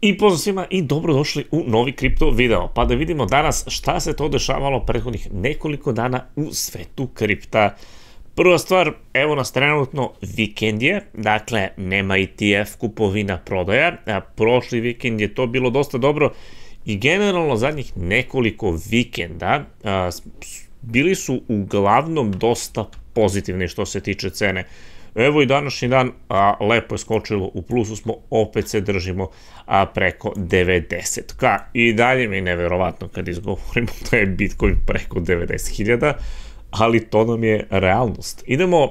I pozdrav svima i dobrodošli u novi kripto video. Pa da vidimo danas šta se to dešavalo prethodnih nekoliko dana u svetu kripta. Prva stvar, evo nas trenutno vikend je, dakle nema ETF kupovina prodaja. Prošli vikend je to bilo dosta dobro i generalno zadnjih nekoliko vikenda bili su uglavnom dosta pozitivni što se tiče cene. Evo i današnji dan lepo je skočilo, u plusu smo, opet se držimo preko 90k. I dalje mi je neverovatno kad izgovorimo da je Bitcoin preko 90.000, ali to nam je realnost. Idemo,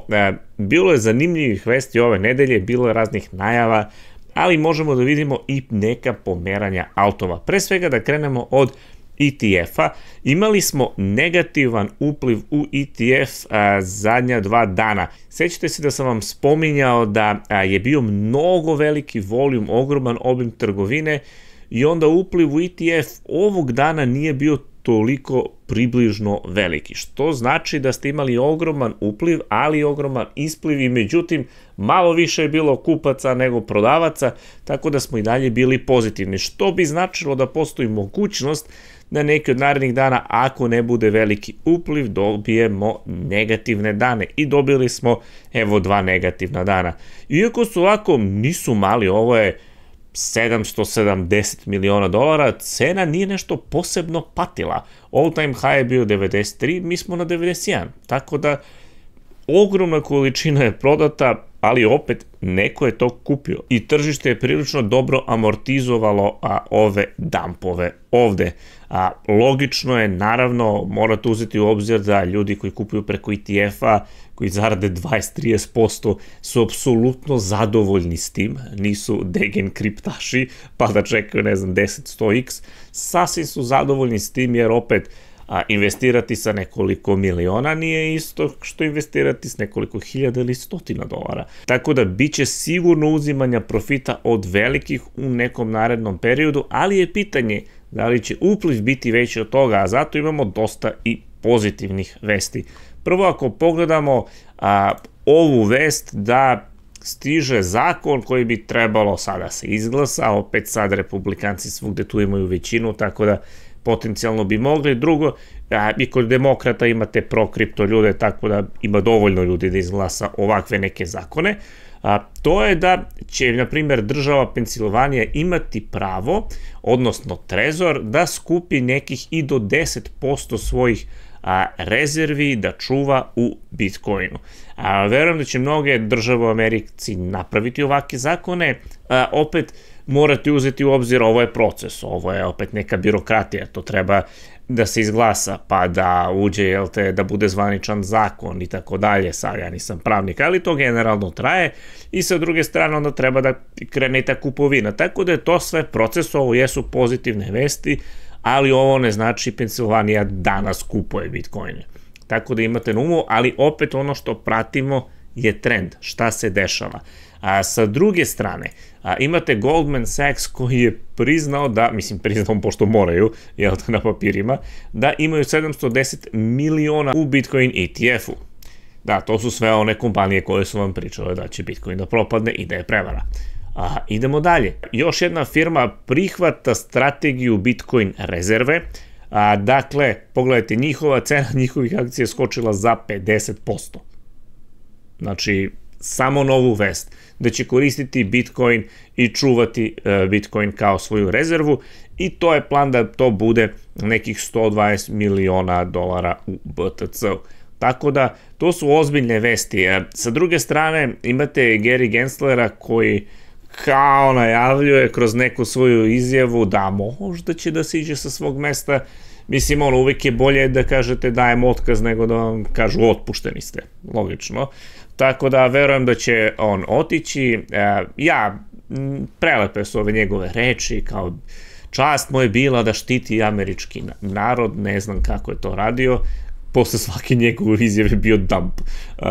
bilo je zanimljivih vesti ove nedelje, bilo je raznih najava, ali možemo da vidimo i neka pomeranja altova. Pre svega da krenemo od ETF-a, imali smo negativan upliv u ETF zadnja 2 dana. Sećate se da sam vam spominjao da je bio mnogo veliki voljum, ogroman obim trgovine i onda upliv u ETF ovog dana nije bio toliko približno veliki, što znači da ste imali ogroman upliv, ali i ogroman ispliv i međutim malo više je bilo kupaca nego prodavaca, tako da smo i dalje bili pozitivni, što bi značilo da postoji mogućnost da neki od narednih dana, ako ne bude veliki upliv, dobijemo negativne dane i dobili smo evo 2 negativna dana. Iako su ovako nisu mali, ovo je $770 miliona, cena nije nešto posebno patila. All time high je bio 93, mi smo na 91, tako da ogromna količina je prodata, ali opet neko je to kupio i tržište je prilično dobro amortizovalo ove dumpove ovde. Logično je, naravno, morate uzeti u obzir da ljudi koji kupuju preko ETF-a, koji zarade 20-30%, su apsolutno zadovoljni s tim, nisu degen kriptaši, pa da čekaju, ne znam, 10-100x, sasvim su zadovoljni s tim, jer opet investirati sa nekoliko miliona nije isto što investirati s nekoliko hiljada ili $100. Tako da bit će sigurno uzimanja profita od velikih u nekom narednom periodu, ali je pitanje da li će upliv biti veći od toga, a zato imamo dosta i pozitivnih vesti. Prvo, ako pogledamo ovu vest da stiže zakon koji bi trebalo sada se izglasa, opet sad republikanci svugde tu imaju većinu, tako da potencijalno bi mogli. Drugo, i kod demokrata imate pro-kripto ljude, tako da ima dovoljno ljudi da izglasa ovakve neke zakone. To je da će, na primjer, država Pensilvanija imati pravo, odnosno trezor, da skupi nekih i do 10% svojih rezervi da čuva u Bitcoinu. Verujem da će mnoge države u Americi napraviti ovakve zakone, opet morate uzeti u obzir, ovo je proces, ovo je opet neka birokratija, to treba da se izglasa, pa da uđe, jel te, da bude zvaničan zakon i tako dalje, sad ja nisam pravnik, ali to generalno traje i sa druge strane onda treba da krene i ta kupovina, tako da je to sve proces, ovo jesu pozitivne vesti, ali ovo ne znači Pensilvanija danas kupuje Bitcoine, tako da imate na umu, ali opet ono što pratimo je trend, šta se dešava. Sa druge strane, imate Goldman Sachs koji je priznao da, mislim priznao pošto moraju, jel te, na papirima, da imaju 710 miliona u Bitcoin ETF-u. Da, to su sve one kompanije koje su vam pričale da će Bitcoin da propadne i da je prevara. Idemo dalje. Još jedna firma prihvata strategiju Bitcoin rezerve. Dakle, pogledajte, njihova cena njihovih akcija je skočila za 50%. Znači, samo novu vest, da će koristiti Bitcoin i čuvati Bitcoin kao svoju rezervu i to je plan da to bude nekih $120 miliona u BTC-u. Tako da, to su ozbiljne vesti. Sa druge strane, imate Gary Genslera koji kao najavljuje kroz neku svoju izjavu da možda će da se iđe sa svog mesta. Mislim, uvijek je bolje da kažete dajem otkaz nego da vam kažu otpušteni ste, logično. Tako da verujem da će on otići. Prelepe su ove njegove reči, kao čast mu je bila da štiti američki narod, ne znam kako je to radio, posle svake njegove izjave bio dump,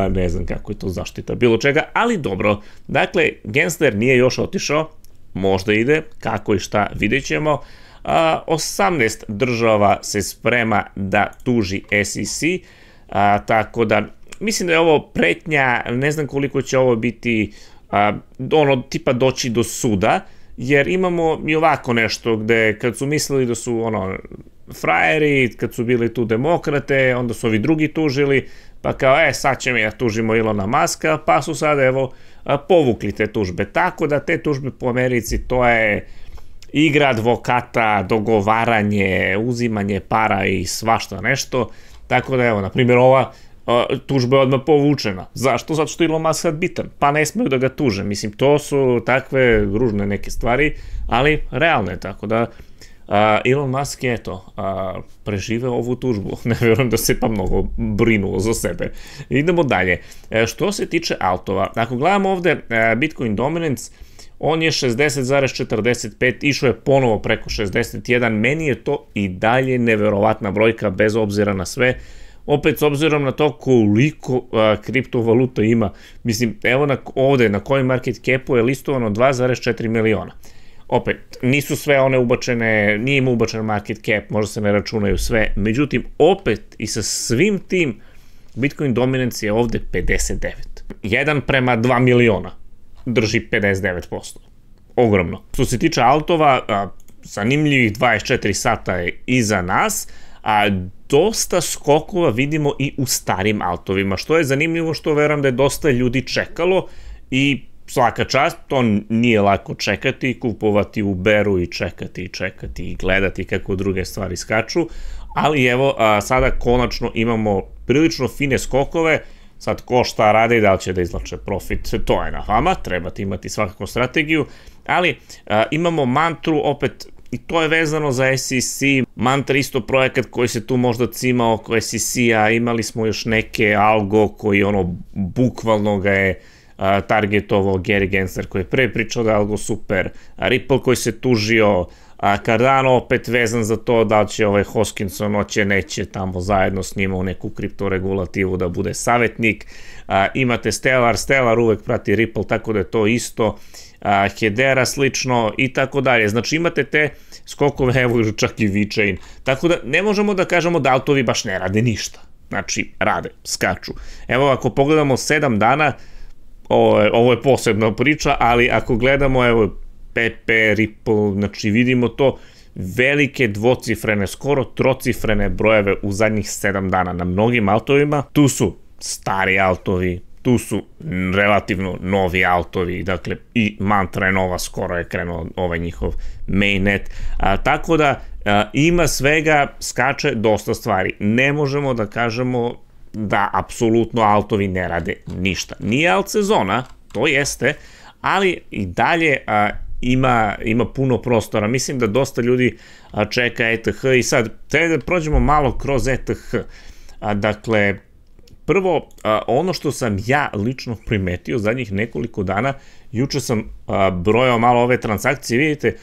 ne znam kako je to zaštita bilo čega, ali dobro. Dakle, Gensler nije još otišao, možda ide, kako i šta vidjet ćemo. 18 država se sprema da tuži SEC, tako da mislim da je ovo pretnja, ne znam koliko će ovo biti, tipa doći do suda, jer imamo i ovako nešto gde kad su mislili da su frajeri, kad su bili tu demokrate, onda su ovi drugi tužili, pa kao, sad ćemo ja tužimo Ilona Maska, pa su sad, evo, povukli te tužbe. Tako da te tužbe po Americi, to je igra advokata, dogovaranje, uzimanje para i svašta nešto. Tako da, evo, na primjer, ova tužba je odmah povučena. Zašto? Zato što je Elon Musk sad bitan. Pa ne smeju da ga tuže. Mislim, to su takve ružne neke stvari, ali realne, tako da Elon Musk je, preživeo ovu tužbu. Ne vjerujem da se pa mnogo brinuo za sebe. Idemo dalje. Što se tiče altova, ako gledamo ovde Bitcoin Dominance, on je 60,45, išao je ponovo preko 61, meni je to i dalje neverovatna brojka bez obzira na sve, opet s obzirom na to koliko kriptovaluta ima, mislim, evo ovde na CoinMarketCapu je listovano 2,4 miliona. Opet, nisu sve one ubačene, nije im ubačen market cap, možda se ne računaju sve, međutim, opet i sa svim tim, Bitcoin Dominance je ovde 59. 1:2 miliona drži 59%. Ogromno. Što se tiče altova, zanimljivih 24 sata je iza nas, a dosta skokova vidimo i u starim altovima, što je zanimljivo, što verujem da je dosta ljudi čekalo i svaka čast, to nije lako čekati, kupovati u beru i čekati i gledati kako druge stvari skaču, ali evo, sada konačno imamo prilično fine skokove, sad ko šta rade i da li će da izlače profit, to je na vama, trebate imati svakako strategiju, ali imamo mantru, opet, i to je vezano za SEC, Mantra isto projekat koji se tu možda cimao oko SEC-a, imali smo još neke algo koji bukvalno ga je targetovao Gary Gensler koji je pre pričao da je algo super, Ripple koji se tužio, Cardano opet vezan za to da će Hoskinson hoće neće tamo zajedno s njima u neku kriptoregulativu da bude savjetnik, imate Stellar uvek prati Ripple, tako da je to isto, Hedera slično i tako dalje, znači imate te skokove, evo čak i VeChain, tako da ne možemo da kažemo da altovi baš ne rade ništa, znači rade, skaču. Evo ako pogledamo 7 dana, ovo je posebna priča, ali ako gledamo, evo, Pepe, Ripple, znači vidimo to, velike dvocifrene, skoro trocifrene brojeve u zadnjih 7 dana na mnogim altovima. Tu su stari altovi, tu su relativno novi altovi, dakle i Mantra je nova, skoro je krenuo ovaj njihov mainnet, tako da ima svega, skače dosta stvari. Ne možemo da kažemo da apsolutno altovi ne rade ništa. Nije alt sezona, to jeste, ali i dalje ima puno prostora. Mislim da dosta ljudi čeka ETH i sad treba da prođemo malo kroz ETH. Dakle, prvo, ono što sam ja lično primetio zadnjih nekoliko dana, juče sam brojao malo ove transakcije, vidite,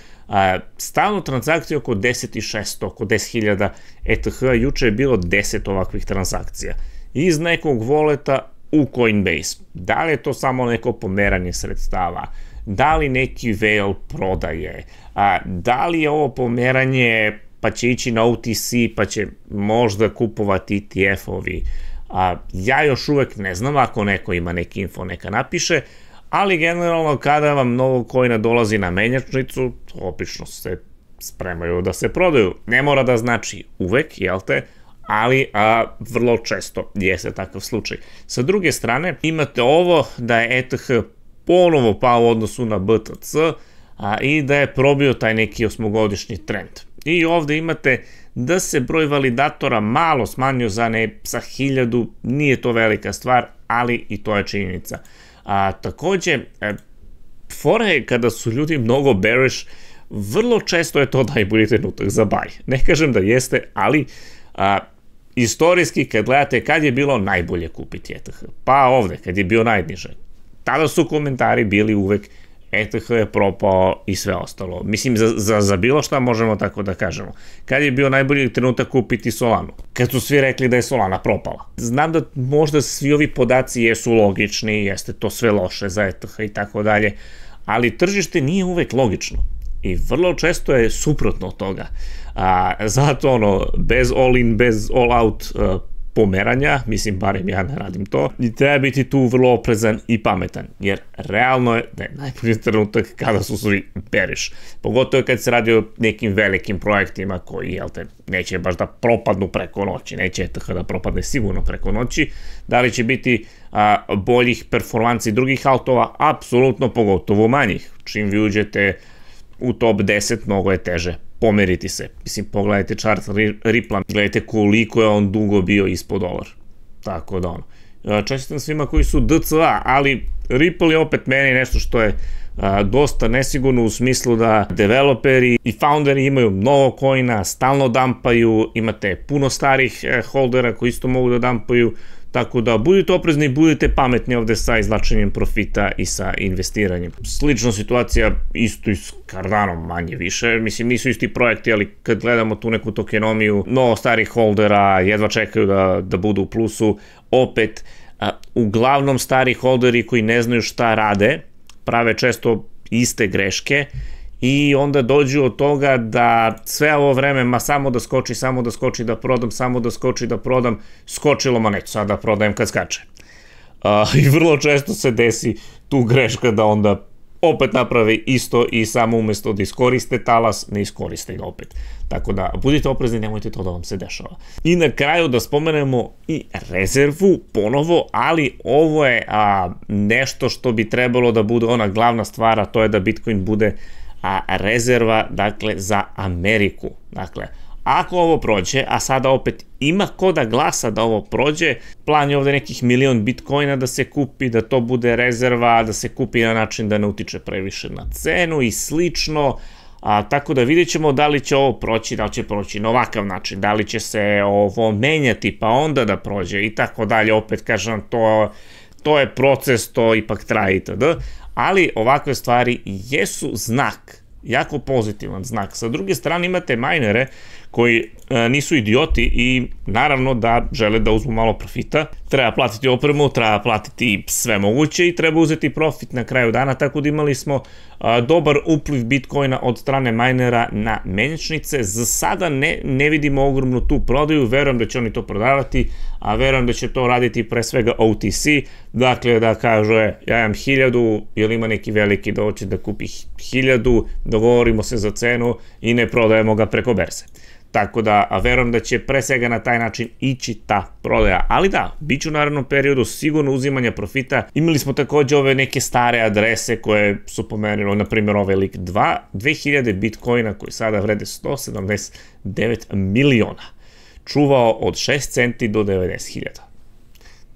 stalno transakcije oko 10.600, oko 10.000 ETH, juče je bilo 10 ovakvih transakcija. Iz nekog voleta u Coinbase. Da li je to samo neko pomeranje sredstava? Da li neki whale prodaje? Da li je ovo pomeranje pa će ići na OTC pa će možda kupovati ETF-ovi? Ja još uvek ne znam, ako neko ima neki info neka napiše, ali generalno kada vam novog coina dolazi na menjačnicu, obično se spremaju da se prodaju. Ne mora da znači uvek, jel te? Ali vrlo često jeste takav slučaj. Sa druge strane, imate ovo da je ETH ponovo pao u odnosu na BTC i da je probio taj neki 8-godišnji trend. I ovde imate da se broj validatora malo smanjio za 1000, nije to velika stvar, ali i to je činjenica. Takođe, fora je kada su ljudi mnogo bearish, vrlo često je to najbolji trenutak za buy. Ne kažem da jeste, ali istorijski kad gledate kad je bilo najbolje kupiti ETH, pa ovde kad je bio najniže, tada su komentari bili uvek ETH je propao i sve ostalo. Mislim, za bilo šta možemo tako da kažemo. Kad je bio najbolji trenutak kupiti Solanu? Kad su svi rekli da je Solana propala. Znam da možda svi ovi podaci jesu logični, jeste to sve loše za ETH i tako dalje, ali tržište nije uvek logično. I vrlo često je suprotno od toga. Zato bez all in, bez all out pomeranja, mislim, barem ja ne radim to, i treba biti tu vrlo oprezan i pametan, jer realno je da je najbolji trenutak kada su svi bearish. Pogotovo kad se radi o nekim velikim projektima koji, jel te, neće baš da propadnu preko noći, neće ETH da propadne sigurno preko noći, da li će biti boljih performansi drugih altova, apsolutno, pogotovo manjih. Čim vi uđete u top 10, mnogo je teže pomeriti se. Mislim, pogledajte chart Ripple, gledajte koliko je on dugo bio ispod dolar. Tako da ono. Čestitam svima koji su DCA, ali Ripple je opet meni nešto što je dosta nesigurno u smislu da developeri i founderi imaju mnogo coina, stalno dampaju, imate puno starih holdera koji isto mogu da dampaju, tako da budite oprezni i budite pametni ovde sa izvlačenjem profita i sa investiranjem. Slična situacija isto i s Cardanom manje više, mislim nisu isti projekti, ali kad gledamo tu neku tokenomiju, mnogo starih holdera jedva čekaju da budu u plusu, opet uglavnom stari holderi koji ne znaju šta rade, prave često iste greške i onda dođu od toga da sve ovo vreme, samo da skoči, da prodam, samo da skoči, da prodam, skočilo, ma neću sad da prodajem kad skače. I vrlo često se desi tu greška da onda opet naprave isto i samo umesto da iskoriste talas, ne iskoriste ga opet. Tako da, budite oprezni, nemojte to da vam se dešava. I na kraju da spomenemo i rezervu ponovo, ali ovo je nešto što bi trebalo da bude ona glavna stvar, a to je da Bitcoin bude rezerva, dakle, za Ameriku. Dakle, ako ovo prođe, a sada opet ima ko da glasa da ovo prođe, plan je ovde nekih 1.000.000 bitcoina da se kupi, da to bude rezerva, da se kupi na način da ne utiče previše na cenu i slično, tako da vidjet ćemo da li će ovo proći, da li će proći na ovakav način, da li će se ovo menjati pa onda da prođe i tako dalje, opet kažem, to je proces, to ipak traje itd. Ali ovakve stvari jesu znak, jako pozitivan znak. Sa druge strane imate minere koji nisu idioti i naravno da žele da uzmu malo profita. Treba platiti opremu, treba platiti sve moguće i treba uzeti profit na kraju dana, tako da imali smo dobar upliv Bitcoina od strane minera na menjačnice. Za sada ne vidimo ogromnu tu prodaju, verujem da će oni to prodavati, a verujem da će to raditi pre svega OTC, dakle da kaže ja imam 1000, jel ima neki veliki da hoće da kupi 1000, dogovorimo se za cenu i ne prodajemo ga preko berze. Tako da verujem da će pre svega na taj način ići ta prodaja. Ali da, bit će u narednom periodu sigurno uzimanja profita. Imali smo takođe ove neke stare adrese koje su pomenuli, na primjer ovaj lik 2000 bitcoina koji sada vrede 179 miliona. Čuvao od 6 centi do 90.000.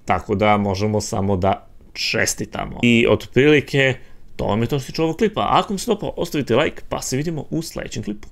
Tako da možemo samo da čestitamo. I otprilike to vam je to što se tiče ovog klipa. Ako vam se dopao, ostavite like pa se vidimo u sledećem klipu.